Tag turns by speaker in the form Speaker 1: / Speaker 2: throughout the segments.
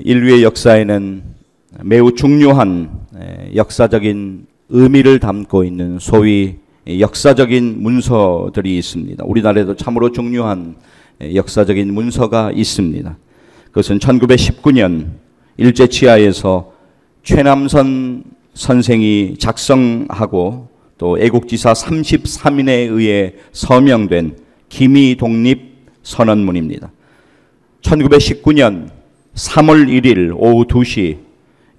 Speaker 1: 인류의 역사에는 매우 중요한 역사적인 의미를 담고 있는 소위 역사적인 문서들이 있습니다. 우리나라에도 참으로 중요한 역사적인 문서가 있습니다. 그것은 1919년 일제치하에서 최남선 선생이 작성하고 또 애국지사 33인에 의해 서명된 기미 독립 선언문입니다. 1919년 3월 1일 오후 2시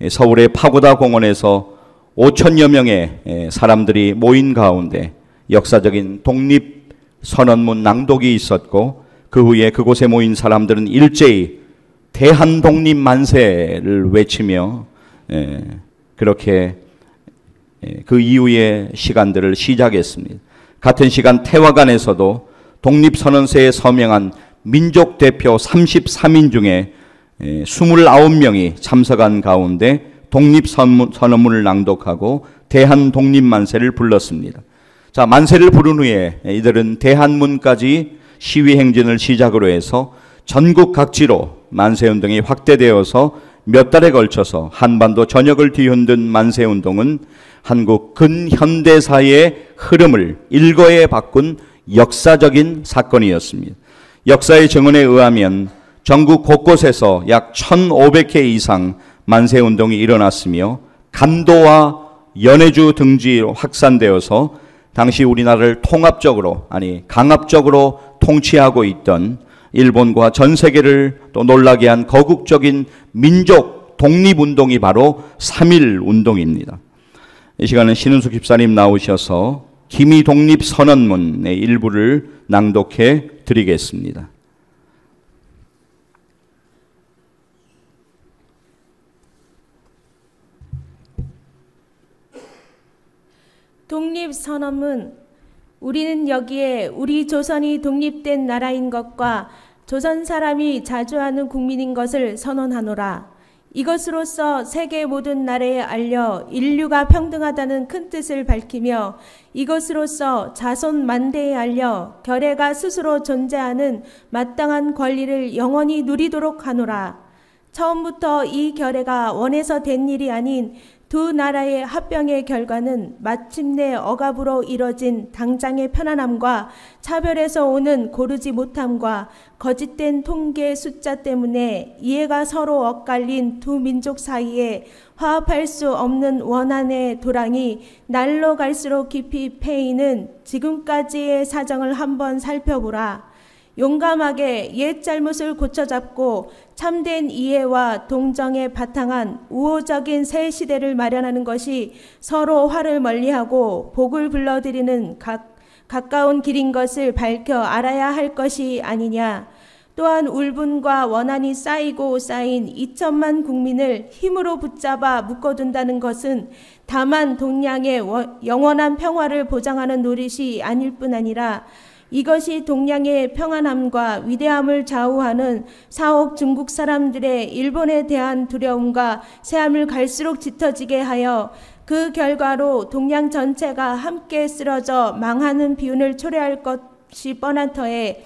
Speaker 1: 서울의 파고다 공원에서 5천여 명의 사람들이 모인 가운데 역사적인 독립 선언문 낭독이 있었고, 그 후에 그곳에 모인 사람들은 일제히 대한독립 만세를 외치며 그렇게 그 이후의 시간들을 시작했습니다. 같은 시간 태화관에서도 독립선언서에 서명한 민족 대표 33인 중에 29명이 참석한 가운데 독립선언문을 낭독하고 대한독립만세를 불렀습니다. 자, 만세를 부른 후에 이들은 대한문까지 시위행진을 시작으로 해서 전국 각지로 만세운동이 확대되어서 몇 달에 걸쳐서 한반도 전역을 뒤흔든 만세운동은 한국 근현대사의 흐름을 일거에 바꾼 역사적인 사건이었습니다. 역사의 증언에 의하면 전국 곳곳에서 약 1,500회 이상 만세운동이 일어났으며 간도와 연해주 등지로 확산되어서 당시 우리나라를 강압적으로 통치하고 있던 일본과 전 세계를 또 놀라게 한 거국적인 민족 독립운동이 바로 3.1 운동입니다. 이 시간은 신은숙 집사님 나오셔서 기미 독립 선언문의 일부를 낭독해 드리겠습니다.
Speaker 2: 독립선언문. 우리는 여기에 우리 조선이 독립된 나라인 것과 조선 사람이 자주하는 국민인 것을 선언하노라. 이것으로써 세계 모든 나라에 알려 인류가 평등하다는 큰 뜻을 밝히며, 이것으로써 자손 만대에 알려 결의가 스스로 존재하는 마땅한 권리를 영원히 누리도록 하노라. 처음부터 이 결의가 원해서 된 일이 아닌 두 나라의 합병의 결과는 마침내 억압으로 이뤄진 당장의 편안함과 차별에서 오는 고르지 못함과 거짓된 통계 숫자 때문에 이해가 서로 엇갈린 두 민족 사이에 화합할 수 없는 원한의 도랑이 날로 갈수록 깊이 패이는 지금까지의 사정을 한번 살펴보라. 용감하게 옛 잘못을 고쳐잡고 참된 이해와 동정에 바탕한 우호적인 새 시대를 마련하는 것이 서로 화를 멀리하고 복을 불러들이는 가까운 길인 것을 밝혀 알아야 할 것이 아니냐. 또한 울분과 원한이 쌓이고 쌓인 2천만 국민을 힘으로 붙잡아 묶어둔다는 것은 다만 동양의 영원한 평화를 보장하는 노릇이 아닐 뿐 아니라 이것이 동양의 평안함과 위대함을 좌우하는 4억 중국 사람들의 일본에 대한 두려움과 새함을 갈수록 짙어지게 하여 그 결과로 동양 전체가 함께 쓰러져 망하는 비운을 초래할 것이 뻔한 터에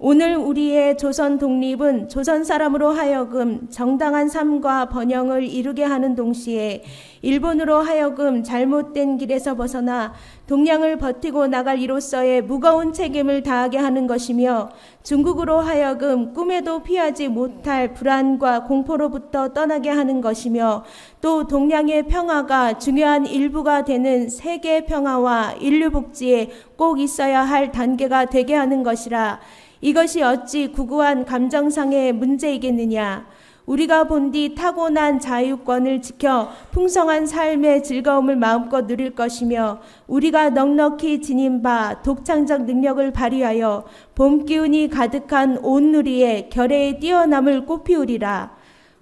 Speaker 2: 오늘 우리의 조선 독립은 조선 사람으로 하여금 정당한 삶과 번영을 이루게 하는 동시에 일본으로 하여금 잘못된 길에서 벗어나 동양을 버티고 나갈 이로서의 무거운 책임을 다하게 하는 것이며, 중국으로 하여금 꿈에도 피하지 못할 불안과 공포로부터 떠나게 하는 것이며, 또 동양의 평화가 중요한 일부가 되는 세계 평화와 인류 복지에 꼭 있어야 할 단계가 되게 하는 것이라. 이것이 어찌 구구한 감정상의 문제이겠느냐. 우리가 본디 타고난 자유권을 지켜 풍성한 삶의 즐거움을 마음껏 누릴 것이며, 우리가 넉넉히 지닌 바 독창적 능력을 발휘하여 봄 기운이 가득한 온누리에 결의의 뛰어남을 꽃피우리라.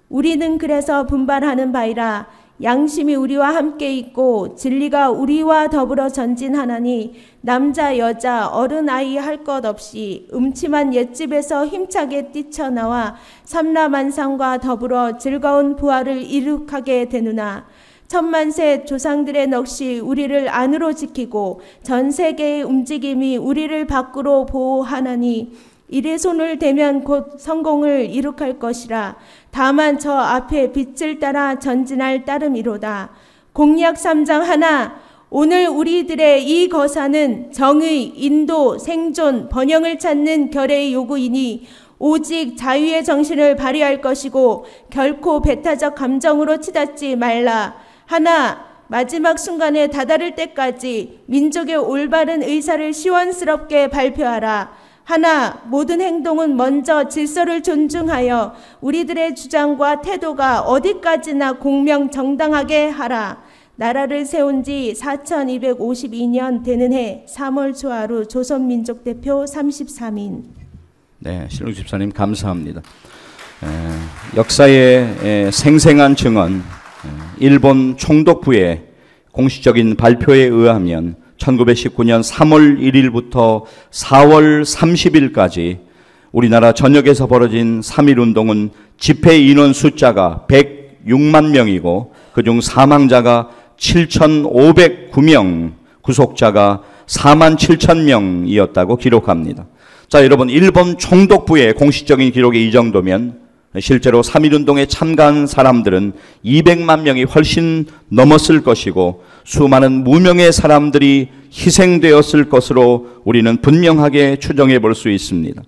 Speaker 2: 우리는 그래서 분발하는 바이라. 양심이 우리와 함께 있고 진리가 우리와 더불어 전진하나니 남자 여자 어른 아이 할 것 없이 음침한 옛집에서 힘차게 뛰쳐나와 삼라만상과 더불어 즐거운 부활을 이룩하게 되누나, 천만세 조상들의 넋이 우리를 안으로 지키고 전 세계의 움직임이 우리를 밖으로 보호하나니 일에 손을 대면 곧 성공을 이룩할 것이라. 다만 저 앞에 빛을 따라 전진할 따름이로다. 공약 3장 하나. 오늘 우리들의 이 거사는 정의, 인도, 생존, 번영을 찾는 결의 요구이니 오직 자유의 정신을 발휘할 것이고 결코 배타적 감정으로 치닫지 말라. 하나, 마지막 순간에 다다를 때까지 민족의 올바른 의사를 시원스럽게 발표하라. 하나, 모든 행동은 먼저 질서를 존중하여 우리들의 주장과 태도가 어디까지나 공명정당하게 하라. 나라를 세운 지 4252년 되는 해 3월 초하루 조선민족대표 33인.
Speaker 1: 네, 신웅 집사님 감사합니다. 역사의 생생한 증언, 일본 총독부의 공식적인 발표에 의하면 1919년 3월 1일부터 4월 30일까지 우리나라 전역에서 벌어진 3.1운동은 집회 인원 숫자가 106만 명이고 그중 사망자가 7,509명, 구속자가 4만 7천 명이었다고 기록합니다. 자, 여러분, 일본 총독부의 공식적인 기록이 이 정도면 실제로 3.1운동에 참가한 사람들은 200만 명이 훨씬 넘었을 것이고 수많은 무명의 사람들이 희생되었을 것으로 우리는 분명하게 추정해 볼 수 있습니다.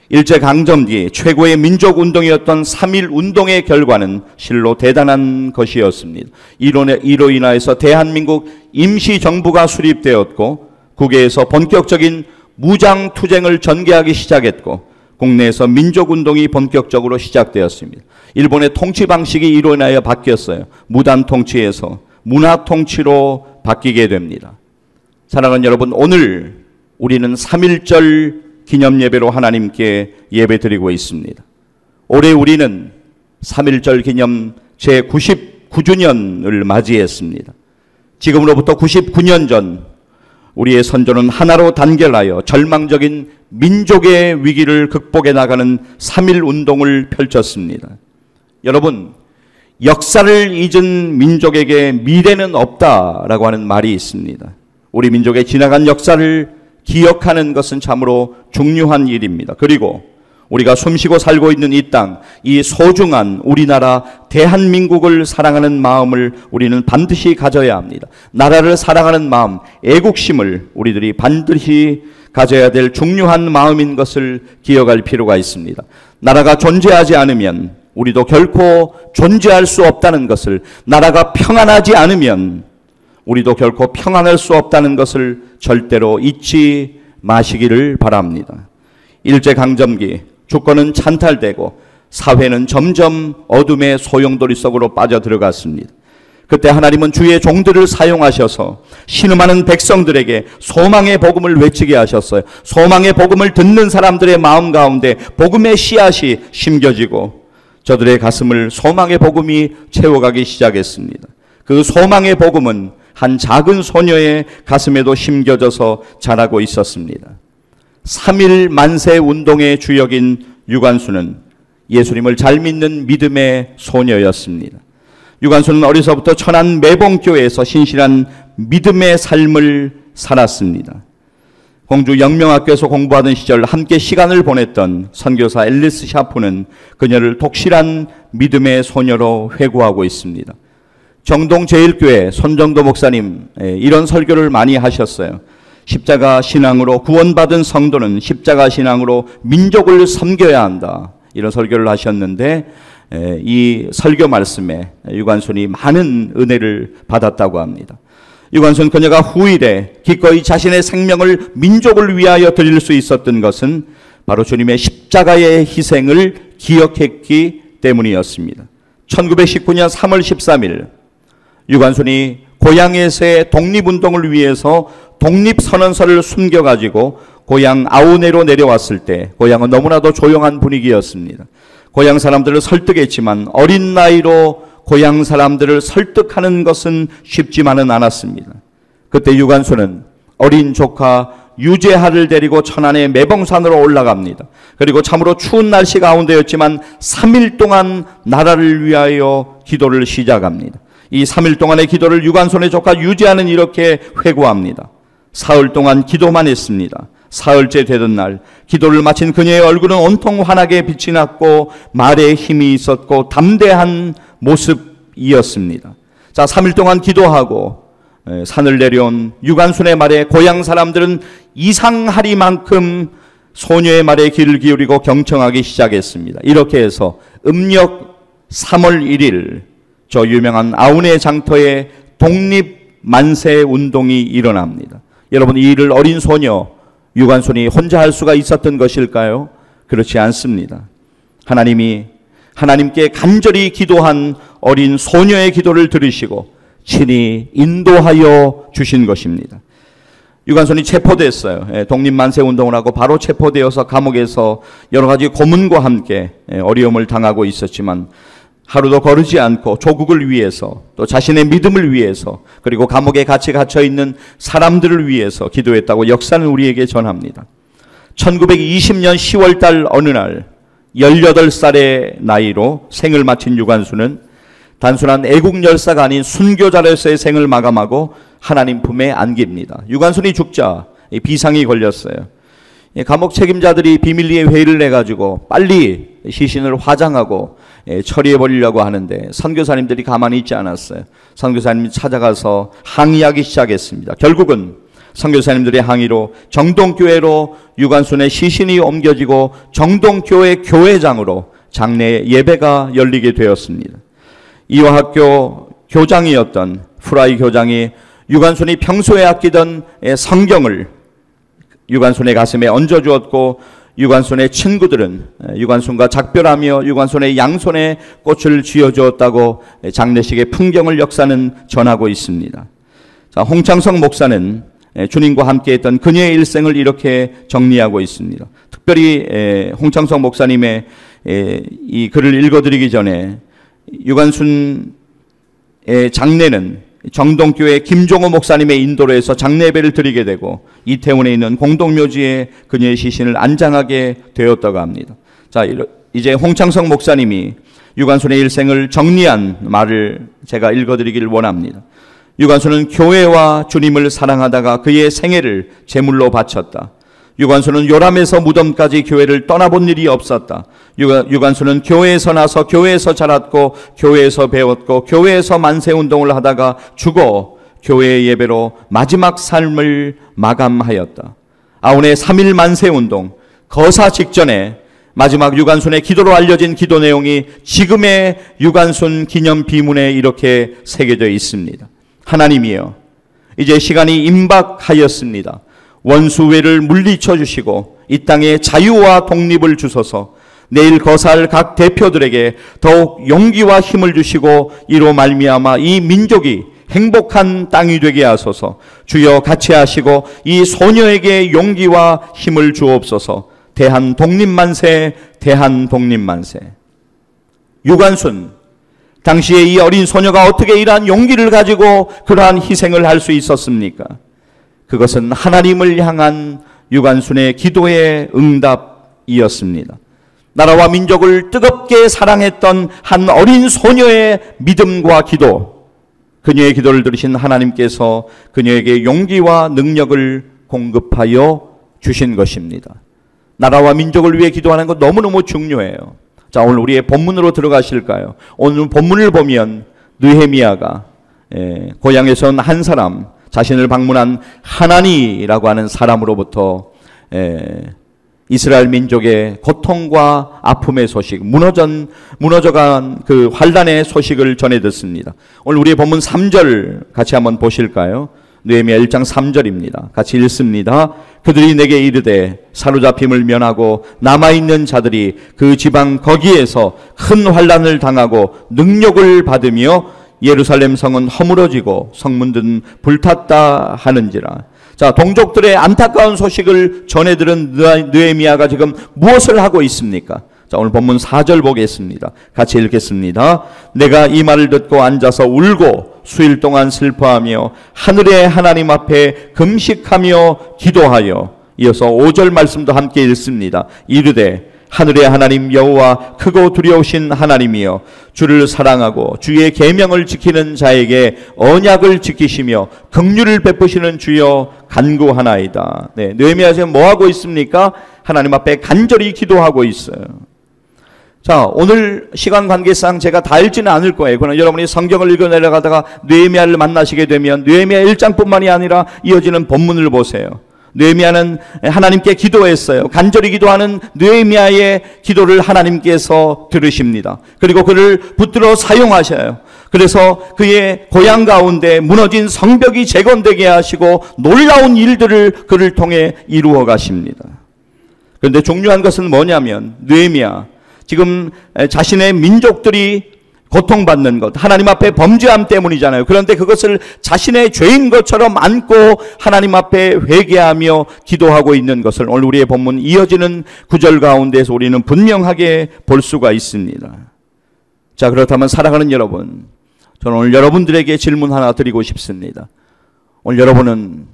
Speaker 1: 일제강점 뒤 최고의 민족운동이었던 3.1운동의 결과는 실로 대단한 것이었습니다. 이로 인하여서 대한민국 임시정부가 수립되었고 국외에서 본격적인 무장투쟁을 전개하기 시작했고 국내에서 민족운동이 본격적으로 시작되었습니다. 일본의 통치 방식이 이로 인하여 바뀌었어요. 무단 통치에서 문화 통치로 바뀌게 됩니다. 사랑하는 여러분, 오늘 우리는 3.1절 기념예배로 하나님께 예배드리고 있습니다. 올해 우리는 3.1절 기념 제99주년을 맞이했습니다. 지금으로부터 99년 전 우리의 선조는 하나로 단결하여 절망적인 민족의 위기를 극복해 나가는 3.1운동을 펼쳤습니다. 여러분, 역사를 잊은 민족에게 미래는 없다라고 하는 말이 있습니다. 우리 민족의 지나간 역사를 기억하는 것은 참으로 중요한 일입니다. 그리고 우리가 숨쉬고 살고 있는 이 땅, 이 소중한 우리나라 대한민국을 사랑하는 마음을 우리는 반드시 가져야 합니다. 나라를 사랑하는 마음, 애국심을 우리들이 반드시 가져야 될 중요한 마음인 것을 기억할 필요가 있습니다. 나라가 존재하지 않으면 우리도 결코 존재할 수 없다는 것을, 나라가 평안하지 않으면 우리도 결코 평안할 수 없다는 것을 절대로 잊지 마시기를 바랍니다. 일제강점기 주권은 찬탈되고 사회는 점점 어둠의 소용돌이 속으로 빠져들어갔습니다. 그때 하나님은 주의 종들을 사용하셔서 신음하는 백성들에게 소망의 복음을 외치게 하셨어요. 소망의 복음을 듣는 사람들의 마음 가운데 복음의 씨앗이 심겨지고 저들의 가슴을 소망의 복음이 채워가기 시작했습니다. 그 소망의 복음은 한 작은 소녀의 가슴에도 심겨져서 자라고 있었습니다. 3.1 만세 운동의 주역인 유관순은 예수님을 잘 믿는 믿음의 소녀였습니다. 유관순은 어려서부터 천안 매봉교회에서 신실한 믿음의 삶을 살았습니다. 공주 영명학교에서 공부하던 시절 함께 시간을 보냈던 선교사 앨리스 샤프는 그녀를 독실한 믿음의 소녀로 회고하고 있습니다. 정동제일교회 손정도 목사님 이런 설교를 많이 하셨어요. 십자가 신앙으로 구원받은 성도는 십자가 신앙으로 민족을 섬겨야 한다, 이런 설교를 하셨는데 이 설교 말씀에 유관순이 많은 은혜를 받았다고 합니다. 유관순 그녀가 후일에 기꺼이 자신의 생명을 민족을 위하여 드릴 수 있었던 것은 바로 주님의 십자가의 희생을 기억했기 때문이었습니다. 1919년 3월 13일 유관순이 고향에서의 독립운동을 위해서 독립선언서를 숨겨가지고 고향 아우네로 내려왔을 때, 고향은 너무나도 조용한 분위기였습니다. 고향 사람들을 설득했지만 어린 나이로 고향 사람들을 설득하는 것은 쉽지만은 않았습니다. 그때 유관순은 어린 조카 유재하를 데리고 천안의 매봉산으로 올라갑니다. 그리고 참으로 추운 날씨 가운데였지만 3일 동안 나라를 위하여 기도를 시작합니다. 이 3일 동안의 기도를 유관순의 조카 유재하는 이렇게 회고합니다. 사흘 동안 기도만 했습니다. 사흘째 되던 날 기도를 마친 그녀의 얼굴은 온통 환하게 빛이 났고 말에 힘이 있었고 담대한 모습이었습니다. 자, 3일 동안 기도하고 산을 내려온 유관순의 말에 고향 사람들은 이상하리만큼 소녀의 말에 귀를 기울이고 경청하기 시작했습니다. 이렇게 해서 음력 3월 1일 저 유명한 아우네 장터에 독립만세 운동이 일어납니다. 여러분, 이 일을 어린 소녀 유관순이 혼자 할 수가 있었던 것일까요? 그렇지 않습니다. 하나님께 간절히 기도한 어린 소녀의 기도를 들으시고 친히 인도하여 주신 것입니다. 유관순이 체포됐어요. 독립만세 운동을 하고 바로 체포되어서 감옥에서 여러 가지 고문과 함께 어려움을 당하고 있었지만 하루도 거르지 않고 조국을 위해서 또 자신의 믿음을 위해서 그리고 감옥에 같이 갇혀있는 사람들을 위해서 기도했다고 역사는 우리에게 전합니다. 1920년 10월 달 어느 날 18살의 나이로 생을 마친 유관순은 단순한 애국열사가 아닌 순교자로서의 생을 마감하고 하나님 품에 안깁니다. 유관순이 죽자 비상이 걸렸어요. 감옥 책임자들이 비밀리에 회의를 내가지고 빨리 시신을 화장하고 처리해버리려고 하는데 선교사님들이 가만히 있지 않았어요. 선교사님이 찾아가서 항의하기 시작했습니다. 결국은 선교사님들의 항의로 정동교회로 유관순의 시신이 옮겨지고 정동교회 교회장으로 장례 예배가 열리게 되었습니다. 이화학교 교장이었던 프라이 교장이 유관순이 평소에 아끼던 성경을 유관순의 가슴에 얹어주었고 유관순의 친구들은 유관순과 작별하며 유관순의 양손에 꽃을 쥐어주었다고 장례식의 풍경을 역사는 전하고 있습니다. 자, 홍창성 목사는 주님과 함께했던 그녀의 일생을 이렇게 정리하고 있습니다. 특별히 홍창성 목사님의 이 글을 읽어드리기 전에 유관순의 장례는 정동교회 김종호 목사님의 인도로 해서 장례배를 드리게 되고 이태원에 있는 공동묘지에 그녀의 시신을 안장하게 되었다고 합니다. 자, 이제 홍창성 목사님이 유관순의 일생을 정리한 말을 제가 읽어드리기를 원합니다. 유관순은 교회와 주님을 사랑하다가 그의 생애를 제물로 바쳤다. 유관순은 요람에서 무덤까지 교회를 떠나본 일이 없었다. 유관순은 교회에서 나서 교회에서 자랐고 교회에서 배웠고 교회에서 만세운동을 하다가 죽어 교회의 예배로 마지막 삶을 마감하였다. 아우네 3.1 만세운동 거사 직전에 마지막 유관순의 기도로 알려진 기도 내용이 지금의 유관순 기념 비문에 이렇게 새겨져 있습니다. 하나님이여, 이제 시간이 임박하였습니다. 원수회를 물리쳐 주시고 이 땅에 자유와 독립을 주소서. 내일 거사할 각 대표들에게 더욱 용기와 힘을 주시고 이로 말미암아 이 민족이 행복한 땅이 되게 하소서. 주여 같이 하시고 이 소녀에게 용기와 힘을 주옵소서. 대한독립만세, 대한독립만세. 유관순, 당시에 이 어린 소녀가 어떻게 이러한 용기를 가지고 그러한 희생을 할 수 있었습니까? 그것은 하나님을 향한 유관순의 기도의 응답이었습니다. 나라와 민족을 뜨겁게 사랑했던 한 어린 소녀의 믿음과 기도, 그녀의 기도를 들으신 하나님께서 그녀에게 용기와 능력을 공급하여 주신 것입니다. 나라와 민족을 위해 기도하는 것 너무너무 중요해요. 자, 오늘 우리의 본문으로 들어가실까요? 오늘 본문을 보면 느헤미야가 고향에서 온 한 사람, 자신을 방문한 하나니라고 하는 사람으로부터 이스라엘 민족의 고통과 아픔의 소식, 무너져간 그 환란의 소식을 전해 듣습니다. 오늘 우리의 본문 3절 같이 한번 보실까요? 느헤미야 1장 3절입니다. 같이 읽습니다. 그들이 내게 이르되 사로잡힘을 면하고 남아있는 자들이 그 지방 거기에서 큰 환란을 당하고 능력을 받으며 예루살렘 성은 허물어지고 성문들은 불탔다 하는지라. 자, 동족들의 안타까운 소식을 전해 들은 느헤미야가 지금 무엇을 하고 있습니까? 자, 오늘 본문 4절 보겠습니다. 같이 읽겠습니다. 내가 이 말을 듣고 앉아서 울고 수일 동안 슬퍼하며 하늘의 하나님 앞에 금식하며 기도하여, 이어서 5절 말씀도 함께 읽습니다. 이르되 하늘의 하나님 여호와 크고 두려우신 하나님이여 주를 사랑하고 주의 계명을 지키는 자에게 언약을 지키시며 긍휼을 베푸시는 주여 간구하나이다. 네, 느헤미야 지금 뭐 하고 있습니까? 하나님 앞에 간절히 기도하고 있어요. 자, 오늘 시간 관계상 제가 다 읽지는 않을 거예요. 그러나 여러분이 성경을 읽어 내려가다가 느헤미야를 만나시게 되면 느헤미야 1장뿐만이 아니라 이어지는 본문을 보세요. 느헤미야는 하나님께 기도했어요. 간절히 기도하는 느헤미야의 기도를 하나님께서 들으십니다. 그리고 그를 붙들어 사용하셔요. 그래서 그의 고향 가운데 무너진 성벽이 재건되게 하시고 놀라운 일들을 그를 통해 이루어 가십니다. 그런데 중요한 것은 뭐냐면 느헤미야 지금 자신의 민족들이 고통받는 것, 하나님 앞에 범죄함 때문이잖아요. 그런데 그것을 자신의 죄인 것처럼 안고 하나님 앞에 회개하며 기도하고 있는 것을 오늘 우리의 본문 이어지는 구절 가운데서 우리는 분명하게 볼 수가 있습니다. 자, 그렇다면 사랑하는 여러분, 저는 오늘 여러분들에게 질문 하나 드리고 싶습니다. 오늘 여러분은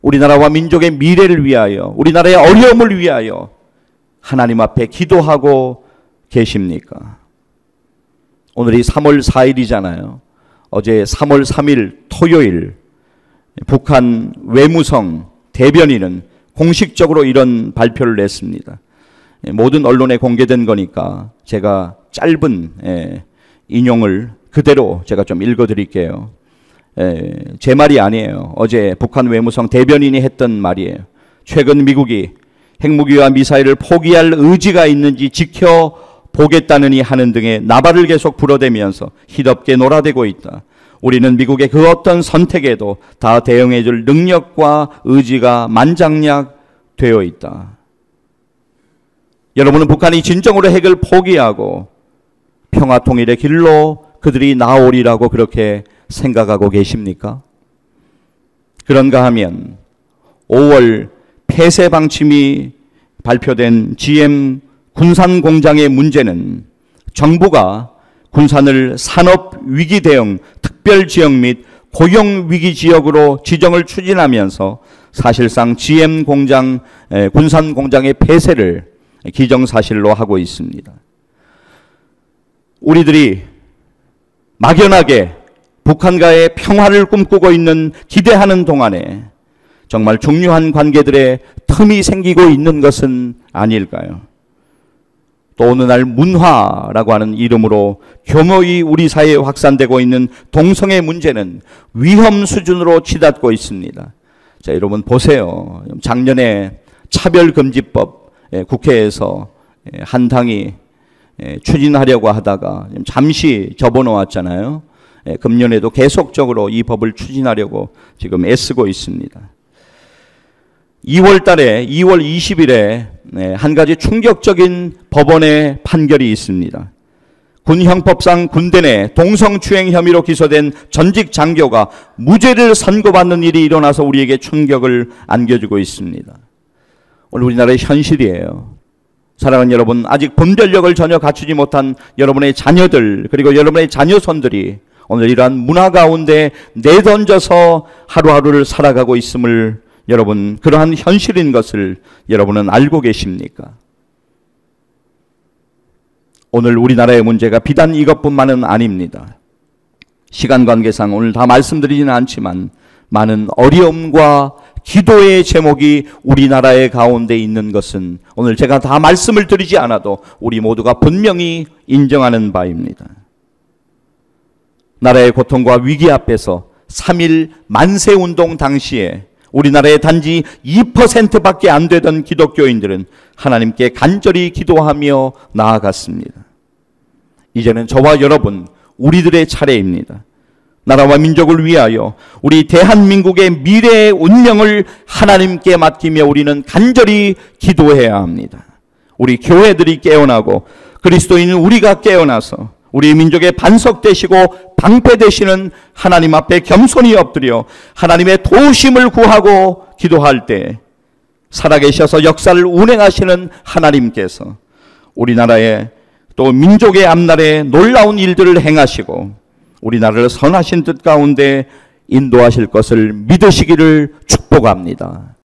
Speaker 1: 우리나라와 민족의 미래를 위하여, 우리나라의 어려움을 위하여 하나님 앞에 기도하고 계십니까? 오늘이 3월 4일이잖아요. 어제 3월 3일 토요일 북한 외무성 대변인은 공식적으로 이런 발표를 냈습니다. 모든 언론에 공개된 거니까 제가 짧은 인용을 그대로 제가 좀 읽어드릴게요. 제 말이 아니에요. 어제 북한 외무성 대변인이 했던 말이에요. 최근 미국이 핵무기와 미사일을 포기할 의지가 있는지 지켜보겠다느니 하는 등의 나발을 계속 불어대면서 희덥게 놀아대고 있다. 우리는 미국의 그 어떤 선택에도 다 대응해줄 능력과 의지가 만장약되어 있다. 여러분은 북한이 진정으로 핵을 포기하고 평화통일의 길로 그들이 나오리라고 그렇게 생각하고 계십니까? 그런가 하면 5월 폐쇄 방침이 발표된 GM 군산 공장의 문제는 정부가 군산을 산업위기 대응 특별지역 및 고용위기 지역으로 지정을 추진하면서 사실상 GM 공장, 군산 공장의 폐쇄를 기정사실로 하고 있습니다. 우리들이 막연하게 북한과의 평화를 꿈꾸고 있는 기대하는 동안에 정말 중요한 관계들의 틈이 생기고 있는 것은 아닐까요? 또 어느 날 문화라고 하는 이름으로 교묘히 우리 사회에 확산되고 있는 동성애 문제는 위험 수준으로 치닫고 있습니다. 자, 여러분 보세요. 작년에 차별금지법 국회에서 한 당이 추진하려고 하다가 잠시 접어놓았잖아요. 금년에도 계속적으로 이 법을 추진하려고 지금 애쓰고 있습니다. 2월 20일에 한 가지 충격적인 법원의 판결이 있습니다. 군형법상 군대 내 동성추행 혐의로 기소된 전직 장교가 무죄를 선고받는 일이 일어나서 우리에게 충격을 안겨주고 있습니다. 오늘 우리나라의 현실이에요. 사랑하는 여러분, 아직 분별력을 전혀 갖추지 못한 여러분의 자녀들 그리고 여러분의 자녀손들이 오늘 이러한 문화 가운데 내던져서 하루하루를 살아가고 있음을 여러분, 그러한 현실인 것을 여러분은 알고 계십니까? 오늘 우리나라의 문제가 비단 이것뿐만은 아닙니다. 시간 관계상 오늘 다 말씀드리지는 않지만 많은 어려움과 기도의 제목이 우리나라의 가운데 있는 것은 오늘 제가 다 말씀을 드리지 않아도 우리 모두가 분명히 인정하는 바입니다. 나라의 고통과 위기 앞에서 3.1 만세운동 당시에 우리나라의 단지 2%밖에 안 되던 기독교인들은 하나님께 간절히 기도하며 나아갔습니다. 이제는 저와 여러분, 우리들의 차례입니다. 나라와 민족을 위하여 우리 대한민국의 미래의 운명을 하나님께 맡기며 우리는 간절히 기도해야 합니다. 우리 교회들이 깨어나고 그리스도인은 우리가 깨어나서 우리 민족의 반석 되시고 방패 되시는 하나님 앞에 겸손히 엎드려 하나님의 도우심을 구하고 기도할 때 살아계셔서 역사를 운행하시는 하나님께서 우리나라의 또 민족의 앞날에 놀라운 일들을 행하시고 우리나라를 선하신 뜻 가운데 인도하실 것을 믿으시기를 축복합니다.